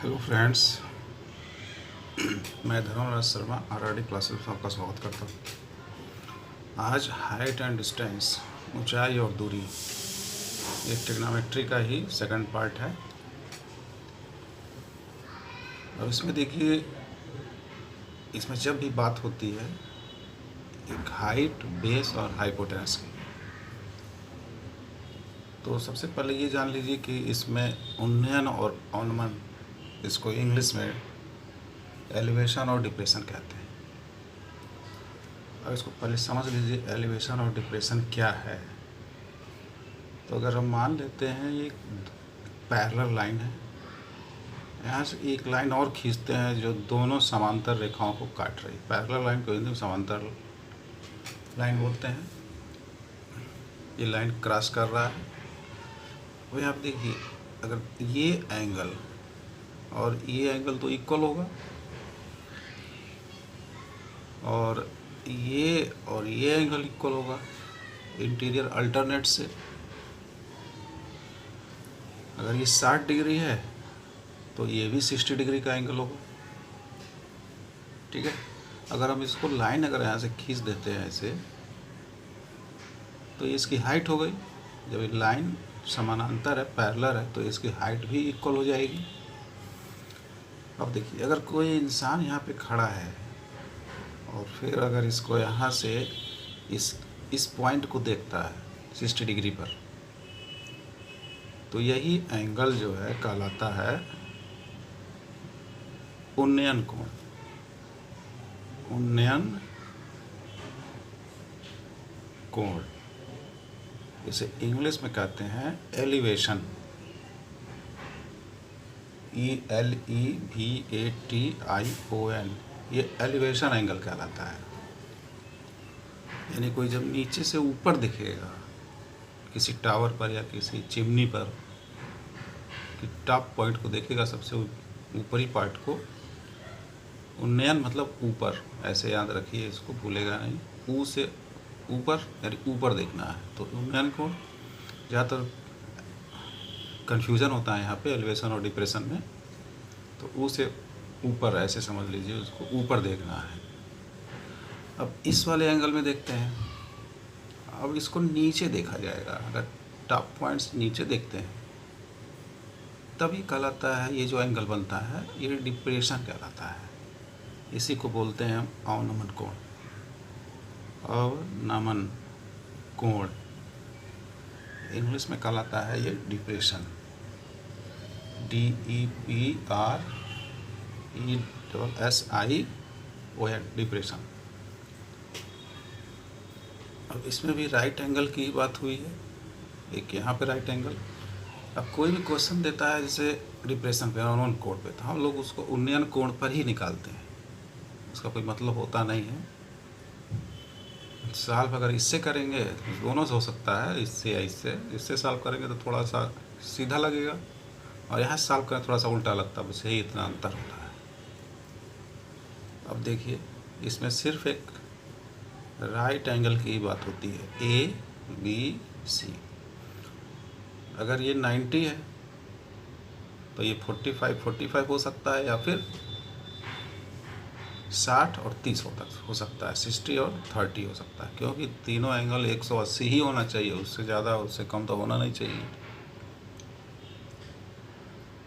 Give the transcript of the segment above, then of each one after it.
Hello friends, मैं Dharmaraj Sharma आरआरडी classes में आपका स्वागत करता हूँ। आज हाइट एंड डिस्टेंस, ऊंचाई और दूरी, ये ट्रिग्नोमेट्री का ही सेकंड पार्ट है। अब इसमें देखिए, इसमें जब भी बात होती है एक हाइट, बेस और हाइपोटेनस की, तो सबसे पहले ये जान लीजिए कि इसमें उन्नयन और अवनमन, इसको इंग्लिश में एलिवेशन और डिप्रेशन कहते हैं। अब इसको पहले समझ लीजिए एलिवेशन और डिप्रेशन क्या है। तो अगर हम मान लेते हैं ये पैरेलल लाइन है, यहाँ से एक लाइन और खींचते हैं जो दोनों समांतर रेखाओं को काट रही है। पैरेलल लाइन को हिंदी में समांतर लाइन बोलते हैं। ये लाइन क्रॉस कर रहा है। वही आप देखिए, अगर ये एंगल और ये एंगल तो इक्वल होगा, और ये एंगल इक्वल होगा इंटीरियर अल्टरनेट से। अगर ये 60 डिग्री है तो ये भी 60 डिग्री का एंगल होगा। ठीक है। अगर हम इसको लाइन अगर यहाँ से खींच देते हैं ऐसे, तो ये इसकी हाइट हो गई। जब ये लाइन समानांतर है, पैरेलल है, तो इसकी हाइट भी इक्वल हो जाएगी। अब देखिए, अगर कोई इंसान यहाँ पे खड़ा है और फिर अगर इसको यहाँ से इस पॉइंट को देखता है 60 डिग्री पर, तो यही एंगल जो है कहलाता है उन्नयन कोण। उन्नयन कोण, इसे इंग्लिश में कहते हैं एलिवेशन। ELEVATION, ये एलिवेशन एंगल कहलाता है। यानी कोई जब नीचे से ऊपर दिखेगा किसी टावर पर या किसी चिमनी पर, कि टॉप पॉइंट को देखेगा, सबसे ऊपरी पार्ट को, उन्नयन मतलब ऊपर, ऐसे याद रखिए, इसको भूलेगा नहीं। ऊ से ऊपर, यानी ऊपर देखना है। तो उन्नयन को ज़्यादातर कन्फ्यूज़न होता है यहाँ पे एलिवेशन और डिप्रेशन में। तो ऊ से ऊपर ऐसे समझ लीजिए, उसको ऊपर देखना है। अब इस वाले एंगल में देखते हैं। अब इसको नीचे देखा जाएगा। अगर टॉप पॉइंट्स नीचे देखते हैं तभी कहलाता है, ये जो एंगल बनता है ये डिप्रेशन कहलाता है। इसी को बोलते हैं अवनमन कोण। अवनमन कोण इंग्लिश में कहलाता है ये डिप्रेशन। DEPRESSION, depression. अब इसमें भी राइट एंगल की बात हुई है, एक यहाँ पे राइट एंगल। अब कोई भी क्वेश्चन देता है जैसे डिप्रेशन पे, अवनमन कोण पे, तो हम लोग उसको उन्नयन कोण पर ही निकालते हैं। उसका कोई मतलब होता नहीं है। सॉल्व अगर इससे करेंगे, दोनों से हो सकता है, इससे या इससे सॉल्व करेंगे तो थोड़ा सा सीधा लगेगा, और यहाँ सॉल्व करें थोड़ा सा उल्टा लगता है। बस यही इतना अंतर होता है। अब देखिए, इसमें सिर्फ एक राइट एंगल की बात होती है, ABC। अगर ये 90 है तो ये 45 हो सकता है, या फिर 60 और 30 हो सकता है, 60 और 30 हो सकता है, क्योंकि तीनों एंगल 180 ही होना चाहिए। उससे ज़्यादा, उससे कम तो होना नहीं चाहिए।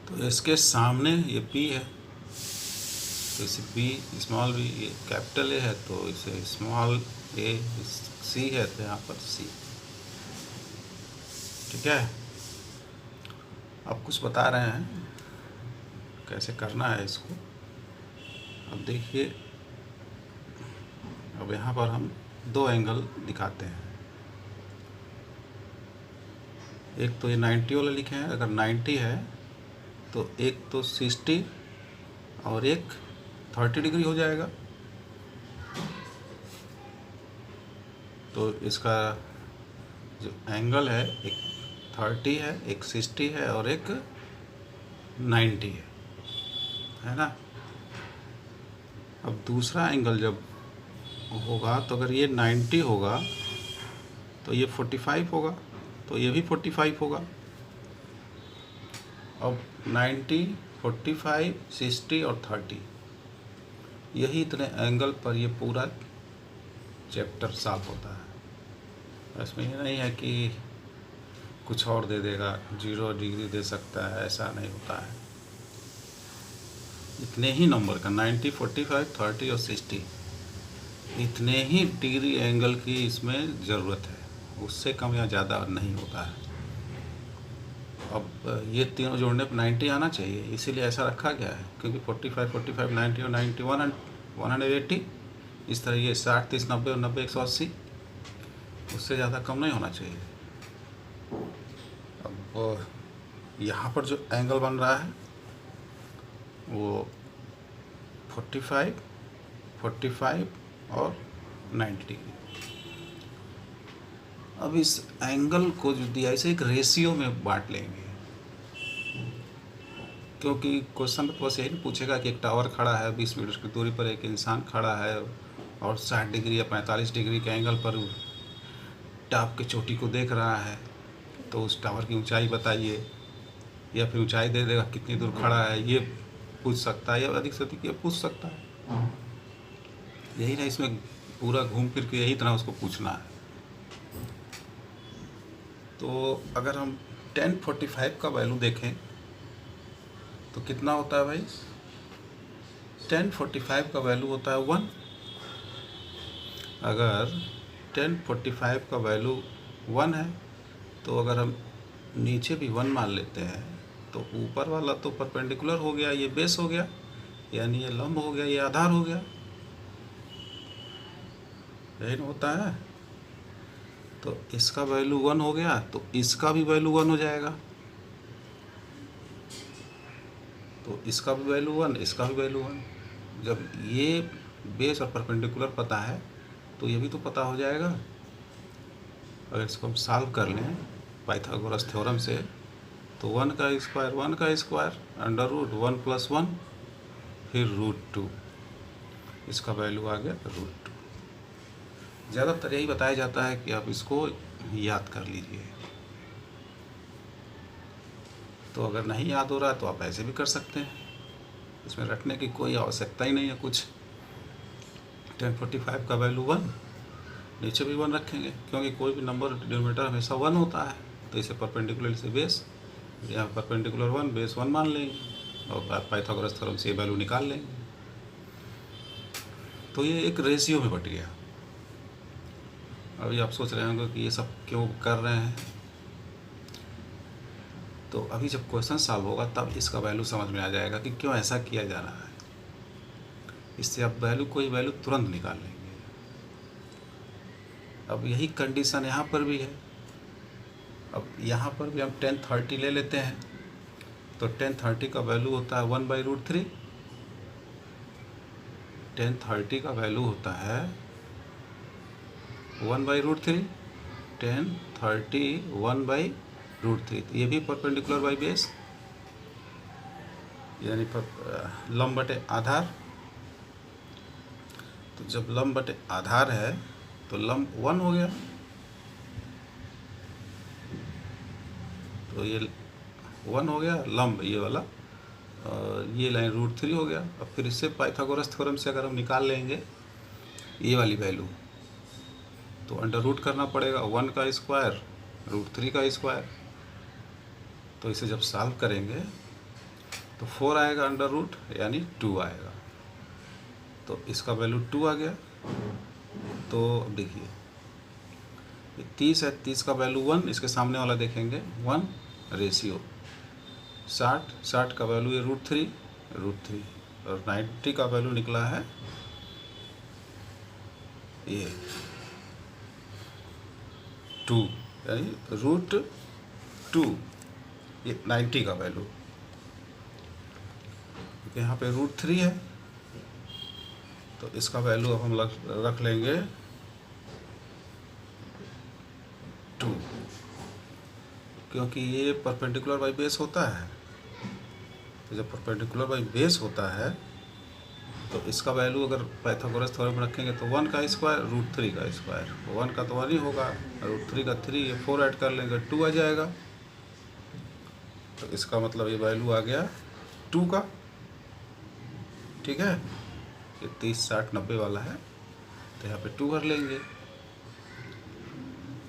तो इसके सामने ये P है, तो इसे B, स्मॉल b, ये कैपिटल A है, तो इसे स्मॉल a, C है तो यहाँ पर C। ठीक है। अब कुछ बता रहे हैं कैसे करना है इसको। अब देखिए, अब यहाँ पर हम दो एंगल दिखाते हैं। एक तो ये 90 वाला लिखे हैं। अगर 90 है तो एक तो 60 और एक 30 डिग्री हो जाएगा। तो इसका जो एंगल है, एक 30 है, एक 60 है और एक 90 है ना। अब दूसरा एंगल जब होगा, तो अगर ये 90 होगा तो ये 45 होगा, तो ये भी 45 होगा। अब 90 45, 60 और 30, यही इतने एंगल पर ये पूरा चैप्टर सॉल्व होता है। इसमें ये नहीं है कि कुछ और दे देगा, 0 डिग्री दे सकता है, ऐसा नहीं होता है। इतने ही नंबर का 90, 45, 30 और 60, इतने ही डिग्री एंगल की इसमें ज़रूरत है, उससे कम या ज़्यादा नहीं होता है। अब ये तीनों जोड़ने पर 90 आना चाहिए, इसीलिए ऐसा रखा गया है, क्योंकि 45, 45, 90 और 91 एंड 180, इस तरह ये 60, 30, 90 और 90, 180, उससे ज़्यादा कम नहीं होना चाहिए। अब यहाँ पर जो एंगल बन रहा है वो 45, 45 और 90 डिग्री। अब इस एंगल को जो दिया इसे एक रेशियो में बांट लेंगे, क्योंकि क्वेश्चन तो बस यही नहीं पूछेगा कि एक टावर खड़ा है 20 मीटर की दूरी पर, एक इंसान खड़ा है और 60 डिग्री या 45 डिग्री के एंगल पर टॉप की चोटी को देख रहा है, तो उस टावर की ऊंचाई बताइए, या फिर ऊंचाई दे देगा कितनी दूर खड़ा है ये पूछ सकता है, या अधिक से अधिक ये पूछ सकता है। यही नहीं, इसमें पूरा घूम फिर के यही तरह उसको पूछना है। तो अगर हम tan 45 का वैल्यू देखें तो कितना होता है भाई? tan 45 का वैल्यू होता है 1। अगर tan 45 का वैल्यू 1 है तो अगर हम नीचे भी 1 मान लेते हैं तो ऊपर वाला तो परपेंडिकुलर हो गया, ये बेस हो गया, यानी ये लंब हो गया, ये आधार हो गया, यही ना होता है। तो इसका वैल्यू 1 हो गया तो इसका भी वैल्यू 1 हो जाएगा, तो इसका भी वैल्यू 1, इसका भी वैल्यू 1। जब ये बेस और परपेंडिकुलर पता है तो ये भी तो पता हो जाएगा। अगर इसको हम सॉल्व कर लें पाइथागोरस थ्योरम से तो 1 का स्क्वायर 1 का स्क्वायर अंडर रूट 1 + 1 फिर √2, इसका वैल्यू आ गया √2। ज़्यादातर यही बताया जाता है कि आप इसको याद कर लीजिए। तो अगर नहीं याद हो रहा है तो आप ऐसे भी कर सकते हैं, इसमें रखने की कोई आवश्यकता ही नहीं है कुछ। tan 45 का वैल्यू 1, नीचे भी 1 रखेंगे, क्योंकि कोई भी नंबर डिनोमिनेटर हमेशा 1 होता है, तो इसे परपेंडिकुलर से बेस, यहाँ परपेंडिकुलर 1 बेस 1 मान लेंगे और पाइथागोरस थ्योरम से ये वैल्यू निकाल लेंगे। तो ये एक रेशियो में बट गया। अभी आप सोच रहे होंगे कि ये सब क्यों कर रहे हैं, तो अभी जब क्वेश्चन सॉल्व होगा तब इसका वैल्यू समझ में आ जाएगा कि क्यों ऐसा किया जा रहा है। इससे आप कोई वैल्यू तुरंत निकाल लेंगे। अब यही कंडीशन यहाँ पर भी है। अब यहाँ पर भी हम tan 30 ले लेते हैं, तो tan 30 का वैल्यू होता है 1/√3। tan 30 का वैल्यू होता है 1/√3, tan 30 1/√3। तो ये भी परपेंडिकुलर बाई बेस, यानी लंब बटे आधार। तो जब लंब बटे आधार है तो लंब 1 हो गया, तो ये 1 हो गया लंब, ये वाला ये लाइन √3 हो गया। अब फिर इससे पाइथागोरस थ्योरम से अगर हम निकाल लेंगे ये वाली वैल्यू, तो अंडर रूट करना पड़ेगा 1 का स्क्वायर √3 का स्क्वायर। तो इसे जब सॉल्व करेंगे तो 4 आएगा अंडर रूट, यानी 2 आएगा, तो इसका वैल्यू 2 आ गया। तो अब देखिए 30 है, 30 का वैल्यू 1, इसके सामने वाला देखेंगे 1 रेशियो 60 का वैल्यू ये √3 और 90 का वैल्यू निकला है ये 2, यानी √2, ये 90 का वैल्यू। यहाँ पे √3 है तो इसका वैल्यू अब हम रख लेंगे 2, क्योंकि ये परपेंडिकुलर बाई बेस होता है। तो जब परपेंडिकुलर बाई बेस होता है तो इसका वैल्यू अगर पाइथागोरस थ्योरम में रखेंगे तो 1 का स्क्वायर √3 का स्क्वायर, 1 का तो 1 ही होगा, √3 का 3, ये 4 ऐड कर लेंगे 2 आ जाएगा। तो इसका मतलब ये वैल्यू आ गया 2 का, ठीक है। ये 30, 60, 90 वाला है, तो यहाँ पे 2 भर लेंगे।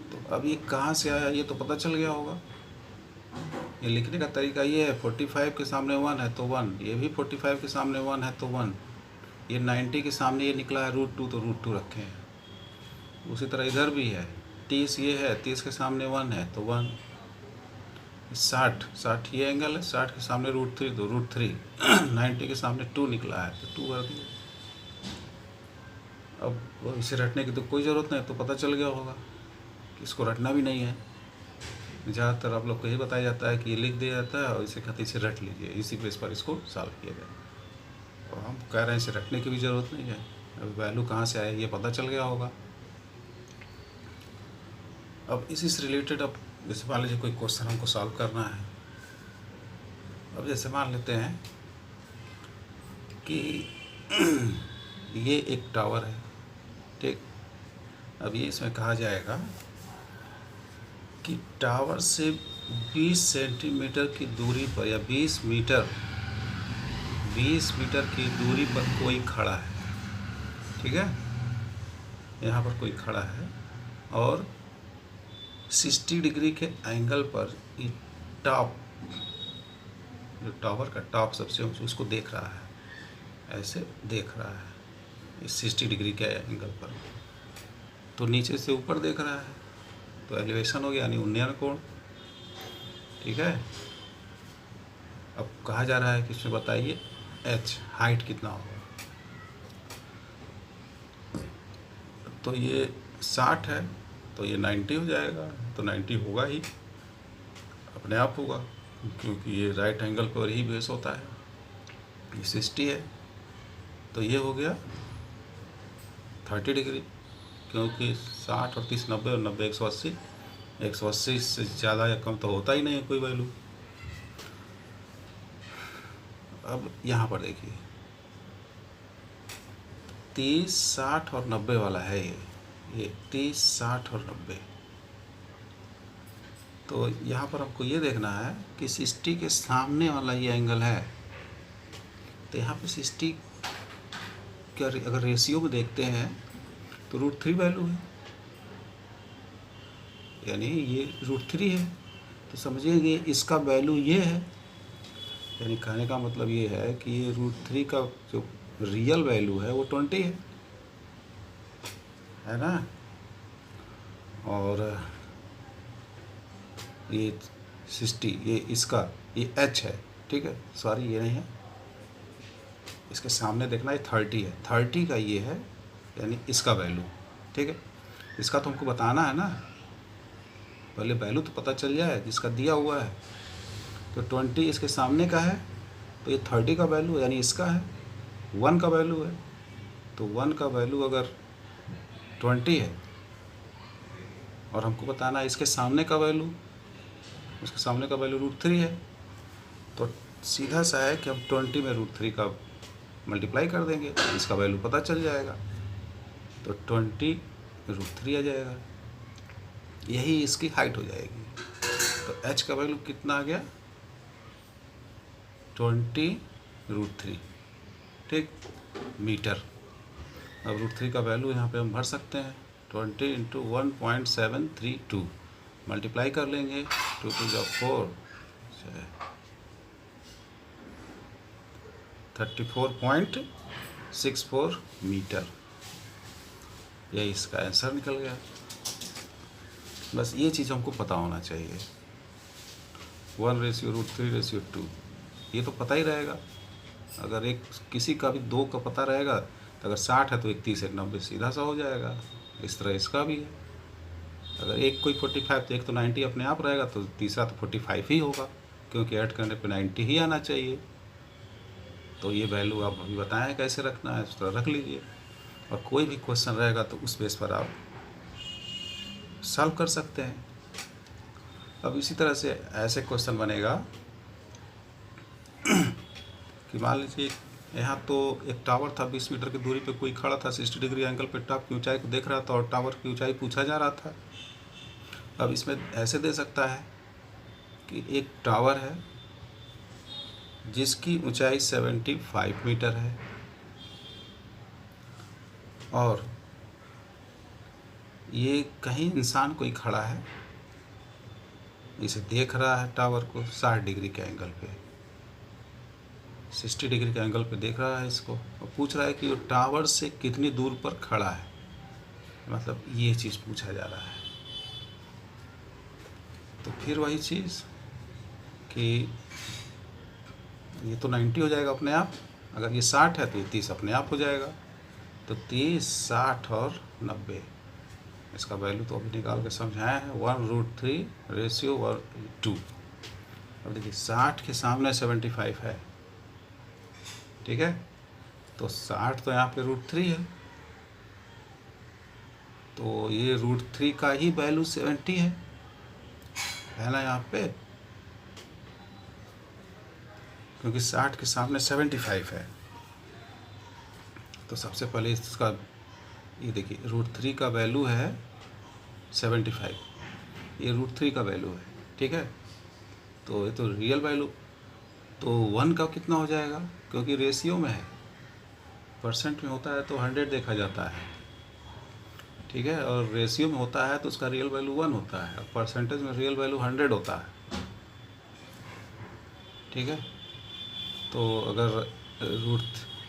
तो अब ये कहाँ से आया ये तो पता चल गया होगा। ये लिखने का तरीका ये है, 45 के सामने 1 है तो 1, ये भी 45 के सामने 1 है तो 1, ये 90 के सामने ये निकला है √2 तो √2 रखे हैं। उसी तरह इधर भी है, 30 ये है, 30 के सामने 1 है तो 1, 60 ये एंगल है, 60 के सामने √3 तो √3 90 के सामने 2 निकला है तो 2 भर दिया। अब इसे रटने की तो कोई ज़रूरत नहीं, तो पता चल गया होगा कि इसको रटना भी नहीं है। ज़्यादातर आप लोग को यही बताया जाता है कि ये लिख दिया जाता है और इसे कहते इसे रट लीजिए, इसी बेस पर इसको सॉल्व किया जाए। और हम कह रहे हैं इसे रटने की भी ज़रूरत नहीं है, अब वैल्यू कहाँ से आए ये पता चल गया होगा। अब इसी से रिलेटेड, अब जैसे मान लीजिए कोई क्वेश्चन हमको सॉल्व करना है। अब जैसे मान लेते हैं कि ये एक टावर है, ठीक। अब ये इसमें कहा जाएगा कि टावर से 20 सेंटीमीटर की दूरी पर या 20 मीटर की दूरी पर कोई खड़ा है, ठीक है। यहाँ पर कोई खड़ा है और 60 डिग्री के एंगल पर ये टॉप, जो टावर का टॉप सबसे उसको देख रहा है, ऐसे देख रहा है इस 60 डिग्री के एंगल पर, तो नीचे से ऊपर देख रहा है तो एलिवेशन हो गया, यानी उन्नयन कोण, ठीक है। अब कहा जा रहा है कि इसमें बताइए h हाइट कितना होगा। तो ये 60 है तो ये 90 हो जाएगा, तो 90 होगा ही, अपने आप होगा, क्योंकि ये राइट एंगल पर ही बेस होता है। ये 60 है तो ये हो गया 30 डिग्री, क्योंकि 60 और 30 90 और 90 180, 180 से ज़्यादा या कम तो होता ही नहीं है कोई वैल्यू। अब यहाँ पर देखिए 30, 60 और 90 वाला है ये 30, 60 और 90। तो यहाँ पर हमको ये देखना है कि 60 के सामने वाला ये एंगल है, तो यहाँ पे 60 का अगर रेशियो में देखते हैं तो √3 वैल्यू है, यानी ये √3 है, तो समझिए इसका वैल्यू ये है, यानी कहने का मतलब ये है कि ये √3 का जो रियल वैल्यू है वो 20 है ना। और ये 60 ये इसका ये h है, ठीक है, सॉरी ये नहीं है, इसके सामने देखना ये 30 है, 30 का ये है, यानी इसका वैल्यू, ठीक है। इसका तो हमको बताना है ना, पहले वैल्यू तो पता चल जाए जिसका दिया हुआ है। तो 20 इसके सामने का है तो ये 30 का वैल्यू यानी इसका है, 1 का वैल्यू है, तो 1 का वैल्यू अगर 20 है और हमको बताना है इसके सामने का वैल्यू, उसके सामने का वैल्यू √3 है, तो सीधा सा है कि हम 20 में √3 का मल्टीप्लाई कर देंगे, इसका वैल्यू पता चल जाएगा, तो 20 √3 आ जाएगा, यही इसकी हाइट हो जाएगी। तो h का वैल्यू कितना आ गया 20 √3, ठीक, मीटर। अब √3 का वैल्यू यहाँ पे हम भर सकते हैं, 20 × 1.732 मल्टीप्लाई कर लेंगे, 2 × 4 34.64 मीटर, यही इसका आंसर निकल गया। बस ये चीज़ हमको पता होना चाहिए, 1:√3:2 ये तो पता ही रहेगा। अगर एक किसी का भी 2 का पता रहेगा तो अगर 60 है तो 31 1 90 सीधा सा हो जाएगा, इस तरह इसका भी है। अगर एक कोई 45 तो एक तो 90 अपने आप रहेगा, तो तीसरा तो 45 ही होगा, क्योंकि ऐड करने पे 90 ही आना चाहिए। तो ये वैल्यू आप अभी बताएं कैसे रखना है, उस तरह रख लीजिए, और कोई भी क्वेश्चन रहेगा तो उस बेस पर आप सॉल्व कर सकते हैं। अब इसी तरह से ऐसे क्वेश्चन बनेगा कि मान लीजिए यहाँ तो एक टावर था, 20 मीटर की दूरी पे कोई खड़ा था, 60 डिग्री एंगल पे टॉप की ऊंचाई को देख रहा था और टावर की ऊंचाई पूछा जा रहा था। अब इसमें ऐसे दे सकता है कि एक टावर है जिसकी ऊंचाई 75 मीटर है और ये कहीं इंसान कोई खड़ा है, इसे देख रहा है टावर को 60 डिग्री के एंगल पे, 60 डिग्री के एंगल पे देख रहा है इसको और पूछ रहा है कि वो टावर से कितनी दूर पर खड़ा है, मतलब ये चीज़ पूछा जा रहा है। तो फिर वही चीज़ कि ये तो 90 हो जाएगा अपने आप, अगर ये 60 है तो ये 30 अपने आप हो जाएगा। तो 30, 60 और 90, इसका वैल्यू तो अभी निकाल के समझाया है, 1√3/2। अब देखिए 60 के सामने 75 है, ठीक है, तो 60 तो यहाँ पे √3 है, तो ये √3 का ही वैल्यू 70 है ना यहाँ पे, क्योंकि 60 के सामने 75 है। तो सबसे पहले इसका ये देखिए √3 का वैल्यू है 75, ये √3 का वैल्यू है, ठीक है, तो ये तो रियल वैल्यू, तो 1 का कितना हो जाएगा, क्योंकि रेशियो में है, परसेंट में होता है तो 100 देखा जाता है, ठीक है, और रेशियो में होता है तो उसका रियल वैल्यू 1 होता है और परसेंटेज में रियल वैल्यू 100 होता है, ठीक है। तो अगर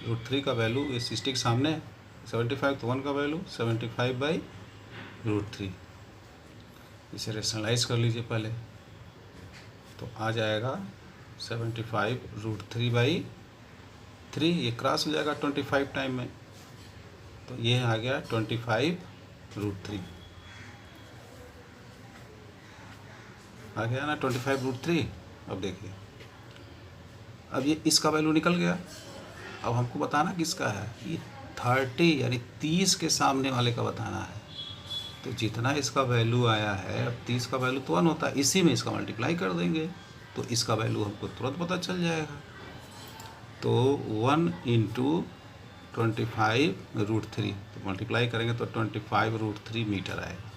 √3 का वैल्यू ये 60 के सामने 75, तो 1 का वैल्यू 75/√3। इसे रेशनलाइज कर लीजिए पहले, तो आ जाएगा 75√3/3, ये क्रॉस हो जाएगा 25 टाइम में, तो ये आ गया 25√3, आ गया ना 25√3। अब देखिए, अब ये इसका वैल्यू निकल गया, अब हमको बताना किसका है, ये 30 यानी 30 के सामने वाले का बताना है। तो जितना इसका वैल्यू आया है, अब 30 का वैल्यू तो 1 होता है, इसी में इसका मल्टीप्लाई कर देंगे तो इसका वैल्यू हमको तुरंत पता चल जाएगा। तो 1 × 25√3, तो मल्टीप्लाई करेंगे तो 25√3 मीटर आएगा।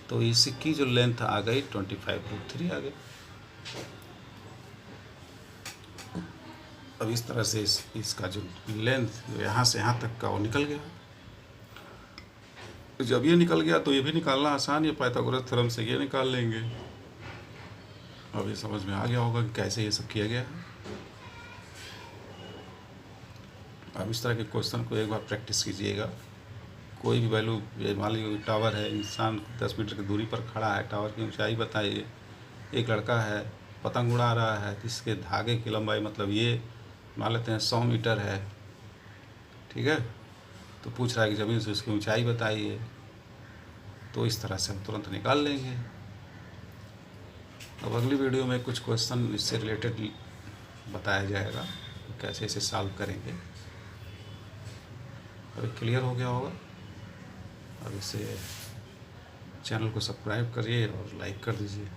तो इसकी जो लेंथ आ गई 25√3 आ गई। अब इस तरह से इसका जो लेंथ यहाँ से यहाँ तक का वो निकल गया। जब ये निकल गया तो ये भी निकालना आसान, ये पाइथागोरस थ्योरम से ये निकाल लेंगे। अब ये समझ में आ गया होगा कि कैसे ये सब किया गया है। अब इस तरह के क्वेश्चन को एक बार प्रैक्टिस कीजिएगा। कोई भी वैल्यू, मान लीजिए टावर है, इंसान 10 मीटर की दूरी पर खड़ा है, टावर की ऊंचाई बताइए, एक लड़का है पतंग उड़ा रहा है, इसके धागे की लंबाई मतलब ये मान लेते हैं 100 मीटर है, ठीक है, तो पूछ रहा है कि ज़मीन से उसकी ऊंचाई बताइए, तो इस तरह से हम तुरंत निकाल लेंगे। अब अगली वीडियो में कुछ क्वेश्चन इससे रिलेटेड बताया जाएगा, कैसे इसे सॉल्व करेंगे। अभी क्लियर हो गया होगा। अब इसे चैनल को सब्सक्राइब करिए और लाइक कर दीजिए।